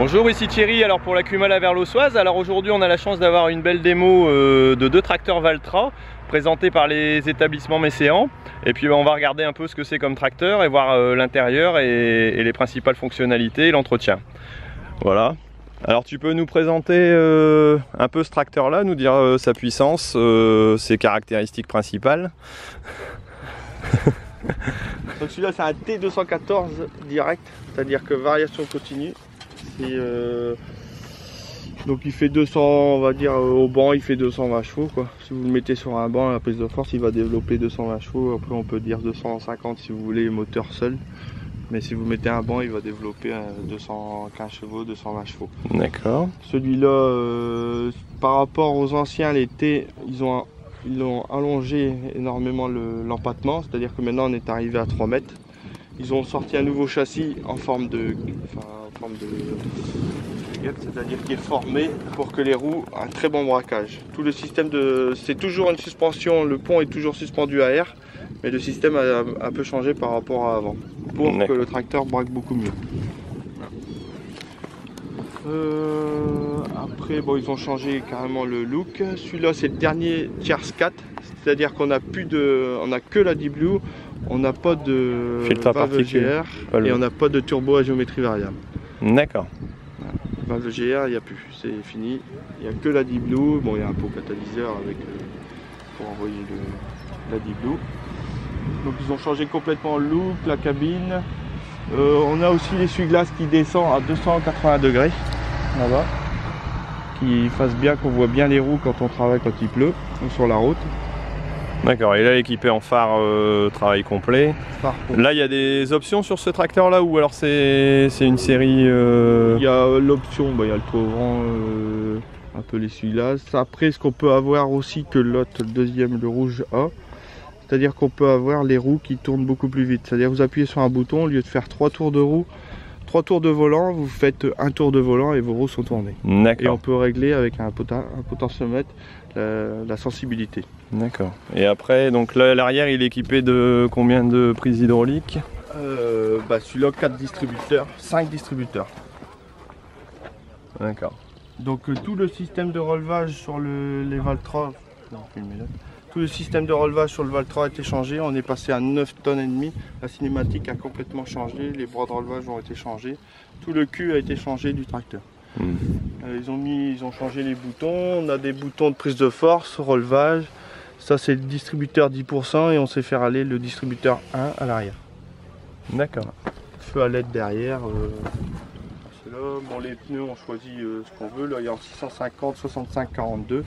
Bonjour, ici Thierry, alors pour la Cuma La Verlosoise. Alors aujourd'hui on a la chance d'avoir une belle démo de 2 tracteurs Valtra présentés par les établissements Messéan. Et puis on va regarder un peu ce que c'est comme tracteur et voir l'intérieur et les principales fonctionnalités et l'entretien. Voilà. Alors tu peux nous présenter un peu ce tracteur là, nous dire sa puissance, ses caractéristiques principales. Donc celui-là c'est un T214 direct, c'est-à-dire que variation continue. Donc il fait 200, on va dire au banc il fait 220 chevaux quoi. Si vous le mettez sur un banc à la prise de force il va développer 220 chevaux, après on peut dire 250 si vous voulez moteur seul. Mais si vous mettez un banc il va développer 215 chevaux, 220 chevaux. D'accord. Celui-là par rapport aux anciens les T, ils ont allongé énormément l'empattement, c'est-à-dire que maintenant on est arrivé à 3 mètres. Ils ont sorti un nouveau châssis en forme de c'est-à-dire qui est formé pour que les roues aient un très bon braquage. Tout le système c'est toujours une suspension, le pont est toujours suspendu à air, mais le système a un peu changé par rapport à avant, pour que le tracteur braque beaucoup mieux. Après bon, ils ont changé carrément le look. Celui-là c'est le dernier Tiers 4, c'est-à-dire qu'on a que la D-Blue, on n'a pas de filtre valve GR et on n'a pas de turbo à géométrie variable. D'accord. Valve GR il n'y a plus, c'est fini. Il n'y a que la D-Blue. Bon, il y a un pot catalyseur avec pour envoyer la D-Blue. Donc ils ont changé complètement le look, la cabine. On a aussi l'essuie-glace qui descend à 280 degrés là-bas, qui fasse bien qu'on voit bien les roues quand on travaille, quand il pleut ou sur la route. D'accord, et là équipé en phare travail complet. Là il y a des options sur ce tracteur là ou alors c'est une série Il y a l'option, il y a le toit ouvrant, un peu l'essuie-glace. Après ce qu'on peut avoir aussi que l'autre, le deuxième, le rouge a, c'est-à-dire qu'on peut avoir les roues qui tournent beaucoup plus vite. C'est-à-dire que vous appuyez sur un bouton, au lieu de faire 3 tours de roue, 3 tours de volant, vous faites un tour de volant et vos roues sont tournées. Et on peut régler avec un potentiomètre la sensibilité. D'accord. Et après, donc là, l'arrière, il est équipé de combien de prises hydrauliques? Celui-là, 4 distributeurs, 5 distributeurs. D'accord. Donc tout le système de relevage sur les Valtra, tout le système de relevage sur le Valtra a été changé. On est passé à 9 tonnes et demie. La cinématique a complètement changé, les bras de relevage ont été changés. Tout le cul a été changé du tracteur. Ils ont changé les boutons. On a des boutons de prise de force, relevage. Ça c'est le distributeur 10% et on sait faire aller le distributeur 1 à l'arrière. D'accord. Feu à LED derrière. Là. Bon, les pneus on choisit ce qu'on veut. Là il y a en 650, 65, 42.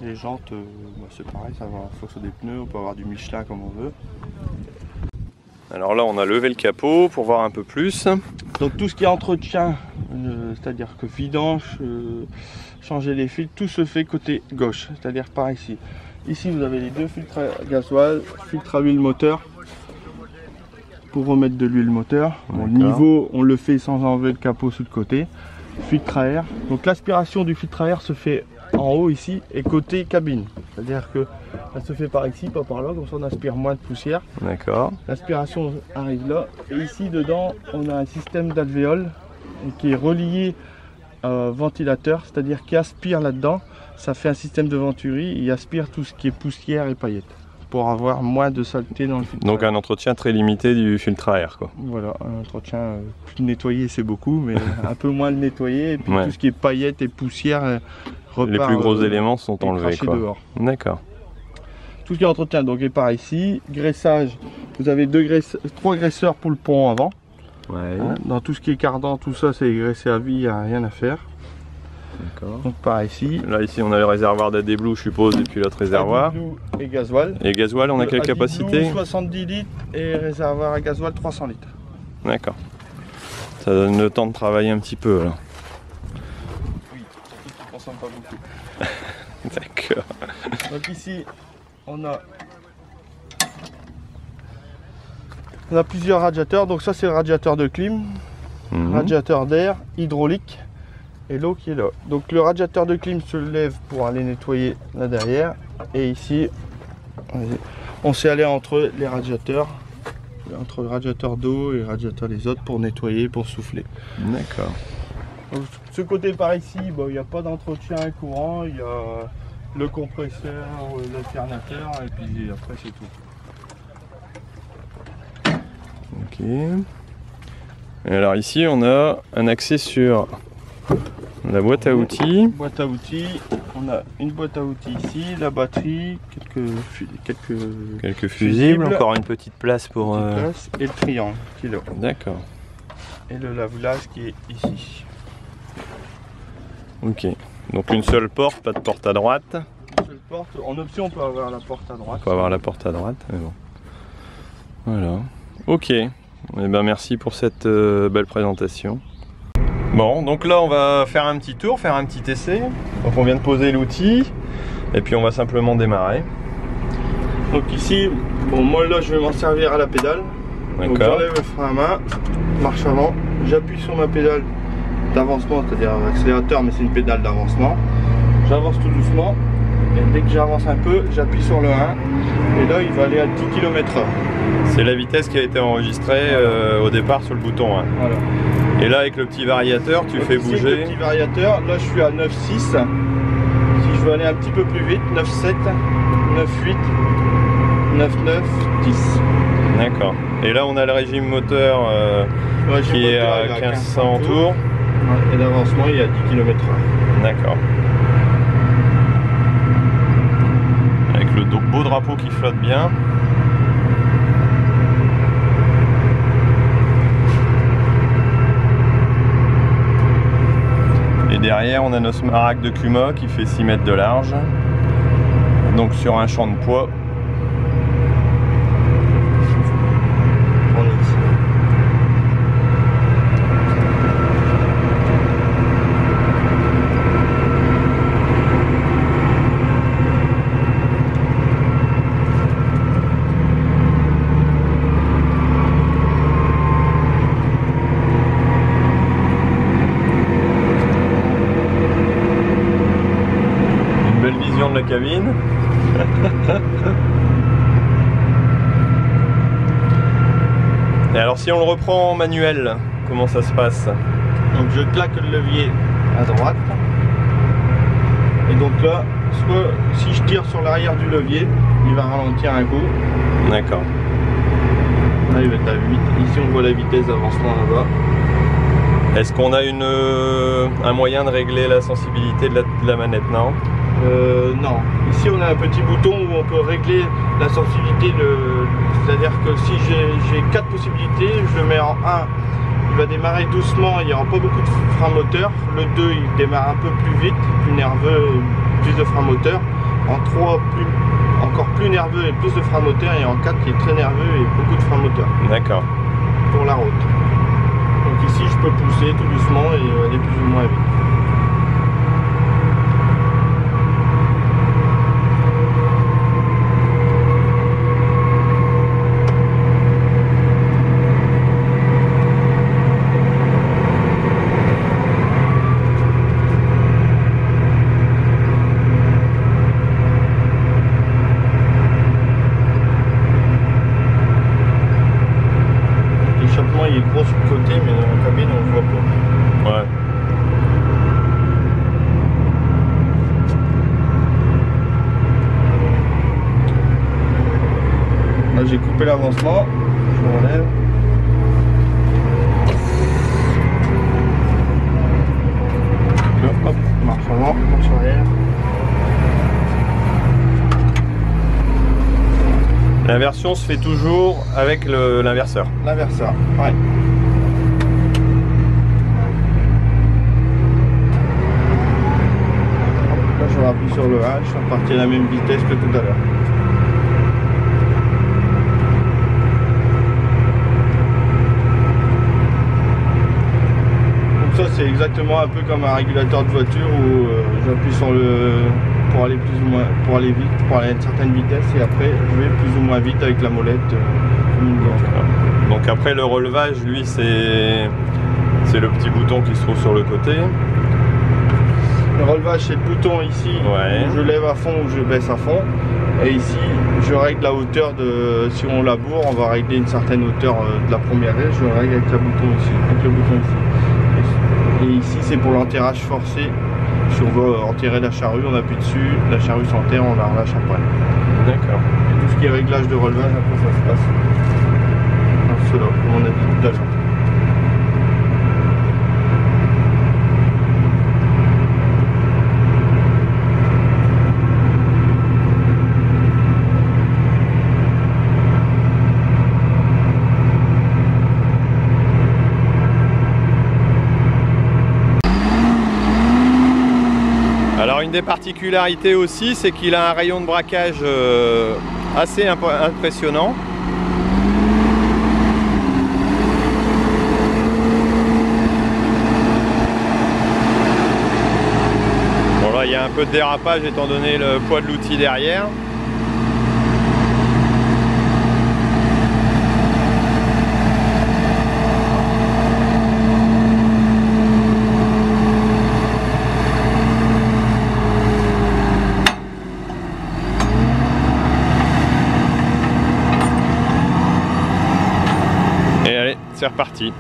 Les jantes, c'est pareil, ça va en fonction des pneus. On peut avoir du Michelin comme on veut. Alors là on a levé le capot pour voir un peu plus. Donc tout ce qui est entretien, c'est-à-dire que vidange, changer les filtres, tout se fait côté gauche, c'est-à-dire par ici. Ici vous avez les 2 filtres à gasoil, filtre à huile moteur pour remettre de l'huile moteur. Bon, le niveau on le fait sans enlever le capot sous le côté. Filtre à air, donc l'aspiration du filtre à air se fait en haut ici et côté cabine, c'est-à-dire que ça se fait par ici, pas par là, comme ça on aspire moins de poussière. D'accord. L'aspiration arrive là et ici dedans on a un système d'alvéole qui est relié à ventilateur, c'est-à-dire qui aspire là-dedans. Ça fait un système de venturi, il aspire tout ce qui est poussière et paillettes pour avoir moins de saleté dans le filtre. Donc un entretien très limité du filtre à air quoi. Voilà, un entretien plus nettoyer c'est beaucoup, mais un peu moins le nettoyer et puis tout ce qui est paillettes et poussière repart, les plus gros éléments sont enlevés quoi. D'accord. Tout ce qui est entretien donc est par ici. Graissage, vous avez 3 graisseurs pour le pont avant. Dans tout ce qui est cardan, tout ça c'est graissé à vie, il n'y a rien à faire. D'accord. Donc par ici. Là ici on a le réservoir d'AD-Blue je suppose et puis l'autre réservoir. Et gasoil. Et gasoil on a quelle capacité? 70 litres et réservoir à gasoil 300 litres. D'accord. Ça donne le temps de travailler un petit peu là. Oui, surtout qu'il ne consomme pas beaucoup. D'accord. Donc ici on a plusieurs radiateurs. Donc ça c'est le radiateur de clim, radiateur d'air, hydraulique. Et l'eau qui est là. Donc le radiateur de clim se lève pour aller nettoyer là derrière. Et ici, on s'est allé entre les radiateurs, entre le radiateur d'eau et le radiateur des autres pour nettoyer, pour souffler. D'accord. Ce côté par ici, il n'y a pas d'entretien courant, il y a le compresseur, l'alternateur et puis après c'est tout. Ok. Et alors ici on a un accès sur la boîte à outils. Boîte à outils, on a une boîte à outils ici, la batterie, quelques fusibles, encore une petite place pour... place, et le triangle qui est là. D'accord. Et le lave-glace qui est ici. Ok, donc une seule porte, pas de porte à droite. Une seule porte, en option on peut avoir la porte à droite. On peut avoir la porte à droite, mais bon. Voilà. Ok, eh ben, merci pour cette belle présentation. Bon, donc là on va faire un petit tour, faire un petit essai. Donc on vient de poser l'outil et puis on va simplement démarrer. Donc ici, bon moi là je vais m'en servir à la pédale. Donc j'enlève le frein à main, marche avant, j'appuie sur ma pédale d'avancement, c'est-à-dire accélérateur, mais c'est une pédale d'avancement. J'avance tout doucement et dès que j'avance un peu, j'appuie sur le 1 et là il va aller à 10 km/h. C'est la vitesse qui a été enregistrée au départ sur le bouton 1. Voilà. Et là avec le petit variateur, tu fais bouger. Avec le petit variateur, là je suis à 9,6. Si je veux aller un petit peu plus vite, 9,7, 9,8, 9,9, 10. D'accord. Et là on a le régime moteur qui est à 1500 tours. Et l'avancement il est à 10 km/h. D'accord. Avec le beau drapeau qui flotte bien. Et derrière on a notre smaragde de Kuma qui fait 6 mètres de large. Donc sur un champ de poids. De la cabine. Et alors si on le reprend en manuel, comment ça se passe? Donc je claque le levier à droite. Et donc là, soit si je tire sur l'arrière du levier, il va ralentir un coup. D'accord. Là il va être à 8. Ici on voit la vitesse d'avancement là-bas. Est-ce qu'on a un moyen de régler la sensibilité de la manette, non? Non. Ici on a un petit bouton où on peut régler la sensibilité, c'est-à-dire que si j'ai 4 possibilités, je le mets en 1, il va démarrer doucement, il n'y aura pas beaucoup de frein moteur. Le 2 il démarre un peu plus vite, plus nerveux, plus de frein moteur. En 3 encore plus nerveux et plus de frein moteur, et en 4 il est très nerveux et beaucoup de frein moteur. D'accord. Pour la route. Donc ici je peux pousser tout doucement et aller plus ou moins vite. Il est gros sur le côté, mais dans la cabine on le voit pas. Ouais. Là j'ai coupé l'avancement, je relève. Là, hop, marche avant, marche arrière. L'inversion se fait toujours avec l'inverseur. L'inverseur, ouais. Là je rappuie sur le 1, je suis reparti à la même vitesse que tout à l'heure. Donc ça c'est exactement un peu comme un régulateur de voiture où j'appuie sur le... pour aller plus ou moins, pour aller vite, pour aller à une certaine vitesse, et après je vais plus ou moins vite avec la molette. Donc après le relevage, lui c'est le petit bouton qui se trouve sur le côté. Le relevage c'est le bouton ici, ouais. Où je lève à fond ou je baisse à fond, et ici je règle la hauteur de, si on laboure on va régler une certaine hauteur de la première aile, je règle avec le bouton ici, Et ici c'est pour l'enterrage forcé. Si on veut enterrer la charrue, on appuie dessus, la charrue s'enterre, on la relâche après. D'accord. Et tout ce qui est réglage de relevage, après ça se passe dans cela, comme on a dit tout à l'heure. Alors une des particularités aussi, c'est qu'il a un rayon de braquage assez impressionnant. Bon là il y a un peu de dérapage étant donné le poids de l'outil derrière. C'est reparti.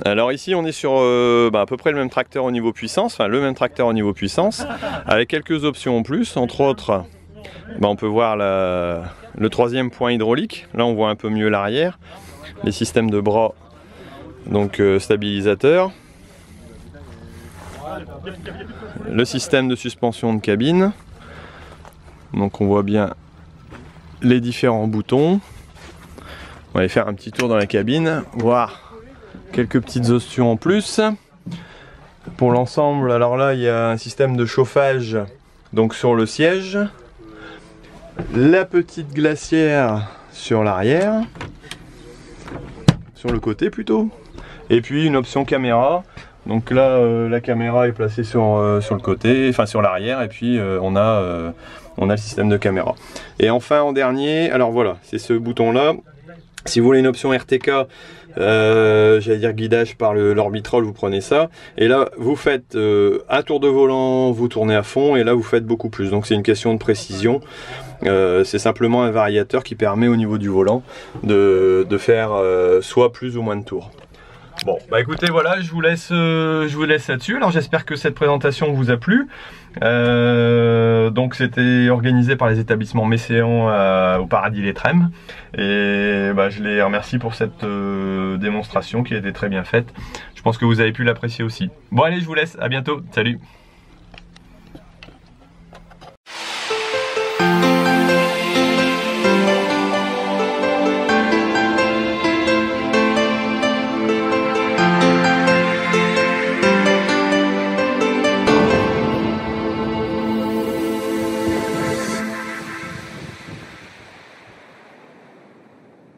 Alors ici on est sur à peu près le même tracteur au niveau puissance, enfin le même tracteur au niveau puissance, avec quelques options en plus, entre autres on peut voir le troisième point hydraulique. Là on voit un peu mieux l'arrière, les systèmes de bras, donc stabilisateurs, le système de suspension de cabine, donc on voit bien les différents boutons. On va aller faire un petit tour dans la cabine, voir quelques petites options en plus. Pour l'ensemble, alors là il y a un système de chauffage donc sur le siège, la petite glacière sur l'arrière, sur le côté plutôt, et puis une option caméra. Donc là la caméra est placée sur le côté, enfin sur l'arrière, et puis on a le système de caméra. Et enfin en dernier, alors voilà, c'est ce bouton là. Si vous voulez une option RTK, j'allais dire guidage par l'orbitrol, vous prenez ça, et là vous faites un tour de volant, vous tournez à fond, et là vous faites beaucoup plus. Donc c'est une question de précision. C'est simplement un variateur qui permet au niveau du volant de faire soit plus ou moins de tours. Bon, bah écoutez, voilà, je vous laisse là-dessus. Alors j'espère que cette présentation vous a plu. Donc c'était organisé par les établissements Messéan au Paradis Les Trèmes. Et bah, je les remercie pour cette démonstration qui a été très bien faite. Je pense que vous avez pu l'apprécier aussi. Bon allez, je vous laisse, à bientôt, salut.